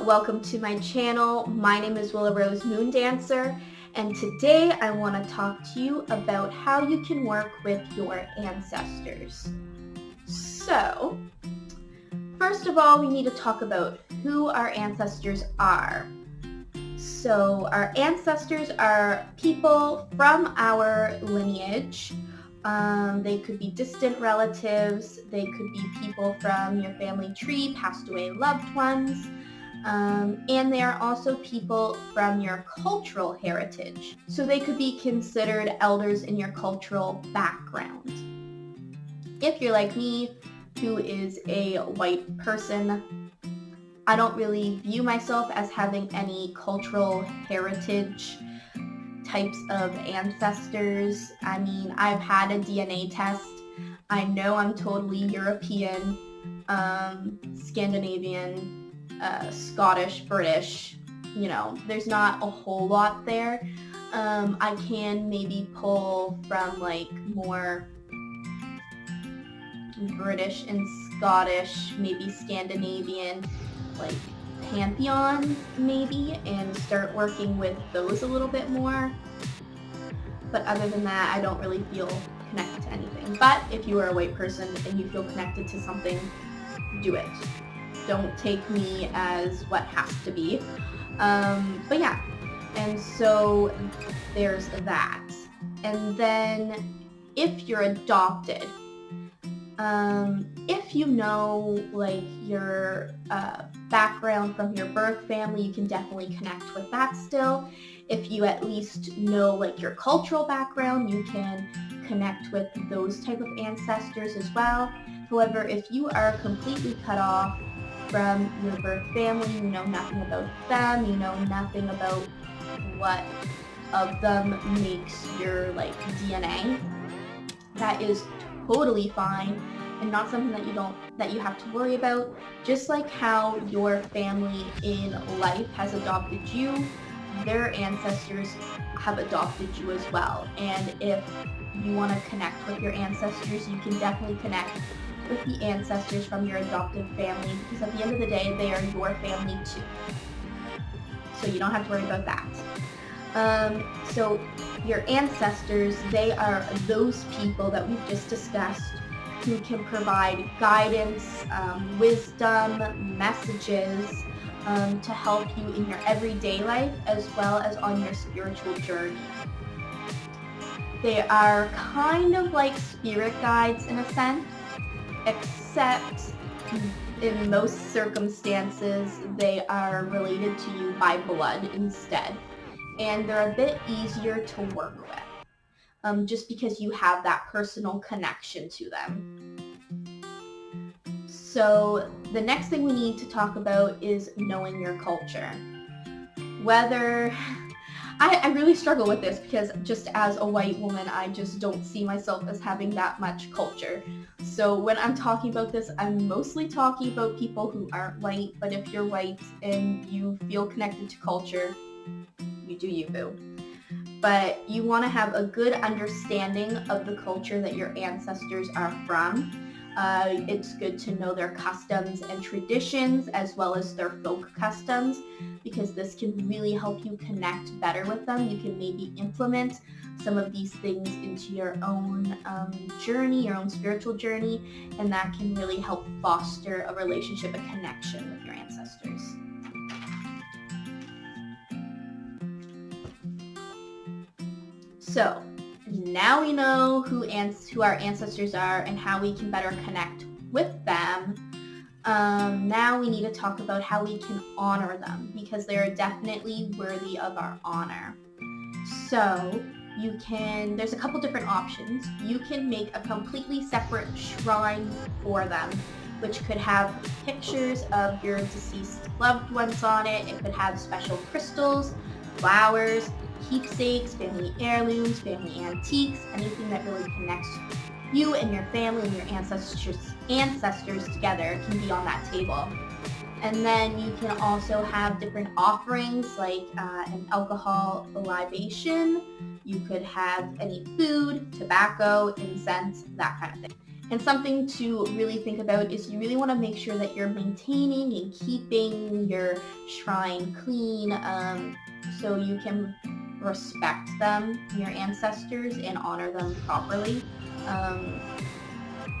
welcome to my channel. My name is Willow Rose Moondancer, and today I want to talk to you about how you can work with your ancestors. So, first of all, we need to talk about who our ancestors are. So, our ancestors are people from our lineage. They could be distant relatives, they could be people from your family tree, passed away loved ones, and they are also people from your cultural heritage. So they could be considered elders in your cultural background. If you're like me, who is a white person, I don't really view myself as having any cultural heritage types of ancestors. I mean, I've had a DNA test. I know I'm totally European, Scandinavian, Scottish, British. You know, there's not a whole lot there. I can maybe pull from like more British and Scottish, maybe Scandinavian, like pantheon maybe, and start working with those a little bit more. But other than that, I don't really feel connected to anything. But if you are a white person and you feel connected to something, do it. Don't take me as what has to be. But yeah, and so there's that. And then if you're adopted, if you know like your background from your birth family, you can definitely connect with that still. If you at least know like your cultural background, you can connect with those type of ancestors as well. However, if you are completely cut off from your birth family, you know nothing about them, you know nothing about what of them makes your like DNA, that is totally fine and not something that you have to worry about. Just like how your family in life has adopted you, their ancestors have adopted you as well. And if you want to connect with your ancestors, you can definitely connect with the ancestors from your adoptive family, because at the end of the day, they are your family too. So you don't have to worry about that. So your ancestors, they are those people that we've just discussed who can provide guidance, wisdom, messages to help you in your everyday life as well as on your spiritual journey. They are kind of like spirit guides in a sense, except in most circumstances they are related to you by blood instead. And they're a bit easier to work with, just because you have that personal connection to them. So the next thing we need to talk about is knowing your culture. I really struggle with this because just as a white woman, I just don't see myself as having that much culture. So when I'm talking about this, I'm mostly talking about people who aren't white, but if you're white and you feel connected to culture, you do you, boo. But you want to have a good understanding of the culture that your ancestors are from. It's good to know their customs and traditions as well as their folk customs, because this can really help you connect better with them. You can maybe implement some of these things into your own journey, your own spiritual journey, and that can really help foster a relationship, a connection with your ancestors. So now we know who our ancestors are and how we can better connect with them. Now we need to talk about how we can honor them, because they are definitely worthy of our honor. So there's a couple different options. You can make a completely separate shrine for them, which could have pictures of your deceased loved ones on it. It could have special crystals, flowers, keepsakes, family heirlooms, family antiques, anything that really connects you and your family and your ancestors together can be on that table. And then you can also have different offerings like an alcohol libation. You could have any food, tobacco, incense, that kind of thing. And something to really think about is you really want to make sure that you're maintaining and keeping your shrine clean, so you can respect them, your ancestors, and honor them properly. Um,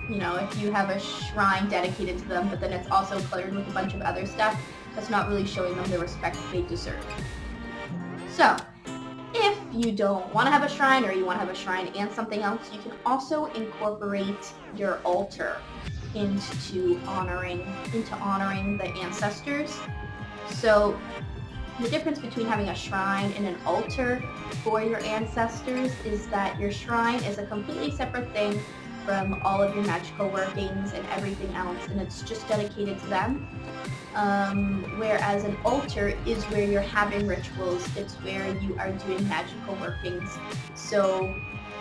if you have a shrine dedicated to them, but then it's also cluttered with a bunch of other stuff, that's not really showing them the respect they deserve. So, if you don't want to have a shrine, or you want to have a shrine and something else, you can also incorporate your altar into honoring the ancestors. So the difference between having a shrine and an altar for your ancestors is that your shrine is a completely separate thing from all of your magical workings and everything else, and it's just dedicated to them. Whereas an altar is where you're having rituals, it's where you are doing magical workings. So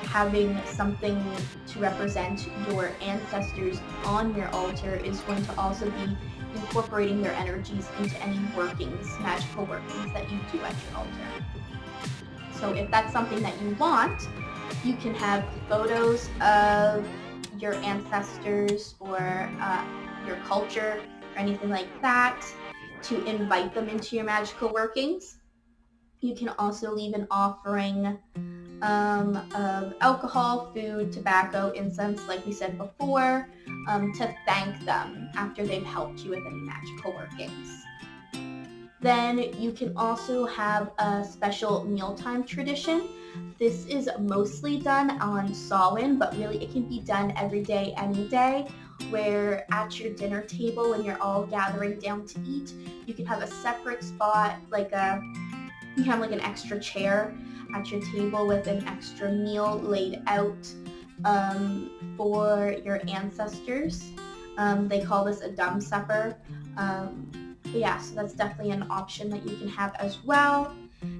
having something to represent your ancestors on your altar is going to also be incorporating their energies into any workings, magical workings that you do at your altar. So if that's something that you want, you can have photos of your ancestors or your culture or anything like that to invite them into your magical workings. You can also leave an offering of alcohol, food, tobacco, incense, like we said before, to thank them after they've helped you with any magical workings. Then you can also have a special mealtime tradition. This is mostly done on Samhain, but really it can be done every day, any day, where at your dinner table when you're all gathering down to eat, you can have a separate spot, you have like an extra chair at your table with an extra meal laid out for your ancestors. They call this a dumb supper. But yeah, so that's definitely an option that you can have as well.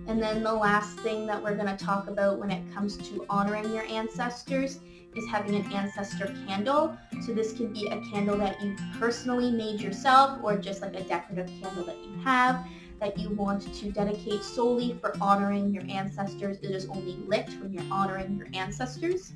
And then the last thing that we're going to talk about when it comes to honoring your ancestors is having an ancestor candle. So this can be a candle that you personally made yourself, or just like a decorative candle that you have that you want to dedicate solely for honoring your ancestors. It is only lit when you're honoring your ancestors.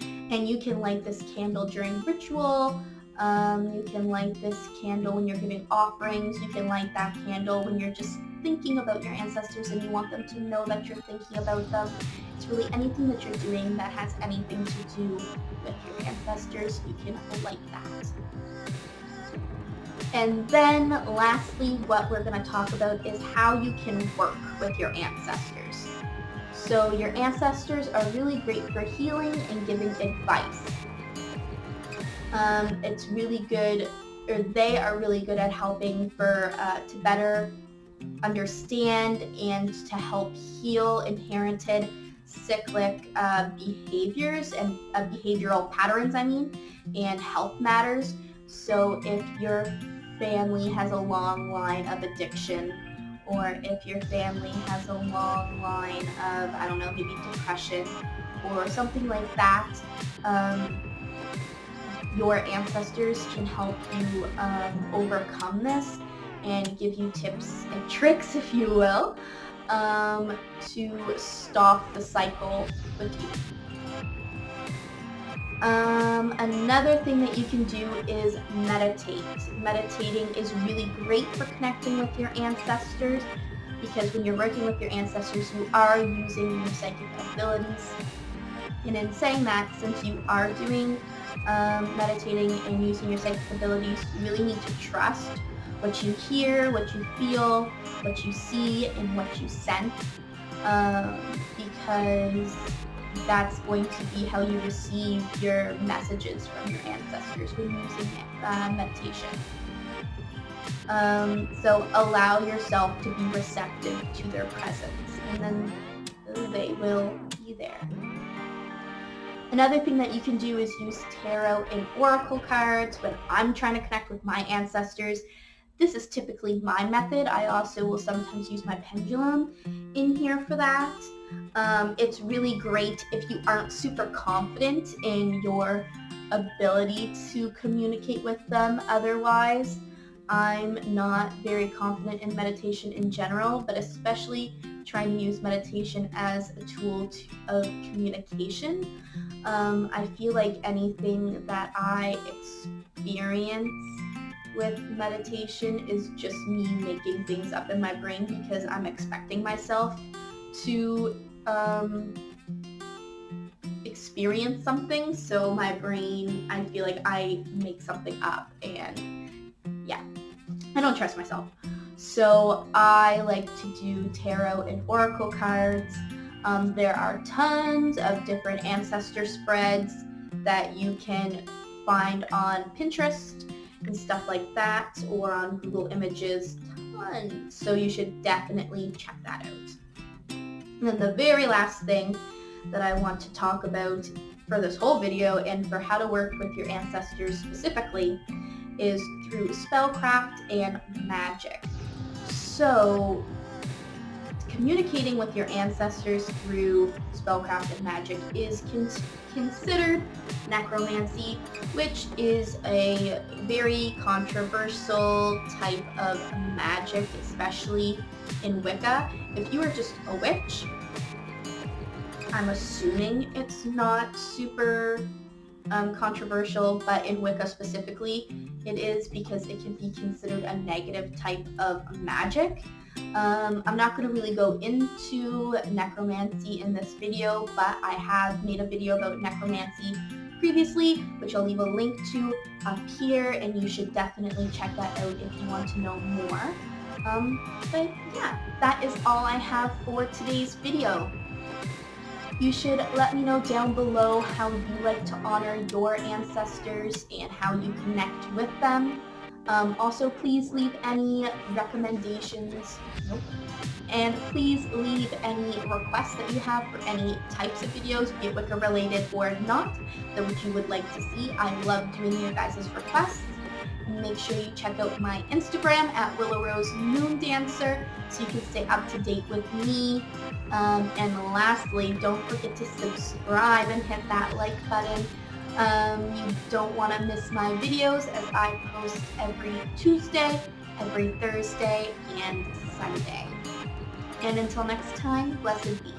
And you can light this candle during ritual. You can light this candle when you're giving offerings. You can light that candle when you're just thinking about your ancestors and you want them to know that you're thinking about them. It's really anything that you're doing that has anything to do with your ancestors, you can light that. And then lastly, what we're going to talk about is how you can work with your ancestors. So your ancestors are really great for healing and giving advice. It's really good, or they are really good at helping to better understand and to help heal inherited cyclic behaviors and behavioral patterns, and health matters. So if your family has a long line of addiction, or if your family has a long line of, maybe depression or something like that, your ancestors can help you overcome this and give you tips and tricks, if you will, to stop the cycle with you. Another thing that you can do is meditate. Meditating is really great for connecting with your ancestors, because when you're working with your ancestors, you are using your psychic abilities. And in saying that, since you are doing meditating and using your psychic abilities, you really need to trust what you hear, what you feel, what you see, and what you sense, because that's going to be how you receive your messages from your ancestors when using meditation. So allow yourself to be receptive to their presence, and then they will be there. Another thing that you can do is use tarot and oracle cards when I'm trying to connect with my ancestors. This is typically my method. I also will sometimes use my pendulum in here for that. It's really great if you aren't super confident in your ability to communicate with them otherwise. I'm not very confident in meditation in general, but especially trying to use meditation as a tool of communication. I feel like anything that I experience with meditation is just me making things up in my brain because I'm expecting myself to experience something, so my brain, I feel like I make something up, and yeah, I don't trust myself. So I like to do tarot and oracle cards. There are tons of different ancestor spreads that you can find on Pinterest and stuff like that, or on Google Images, tons. So you should definitely check that out. And then the very last thing that I want to talk about for this whole video, and for how to work with your ancestors specifically, is through spellcraft and magic. So communicating with your ancestors through spellcraft and magic is considered necromancy, which is a very controversial type of magic, especially in Wicca. If you are just a witch, I'm assuming it's not super controversial, but in Wicca specifically, it is, because it can be considered a negative type of magic. I'm not going to really go into necromancy in this video, but I have made a video about necromancy previously, which I'll leave a link to up here, and you should definitely check that out if you want to know more. But yeah, that is all I have for today's video. You should let me know down below how you like to honor your ancestors and how you connect with them. Also, please leave any recommendations, and please leave any requests that you have for any types of videos, be it Wicca related or not, that you would like to see. I love doing your guys' requests. Make sure you check out my Instagram at Willow Rose Moon Dancer so you can stay up to date with me. And lastly, don't forget to subscribe and hit that like button. You don't want to miss my videos, as I post every Tuesday, every Thursday, and Sunday. And until next time, blessed be.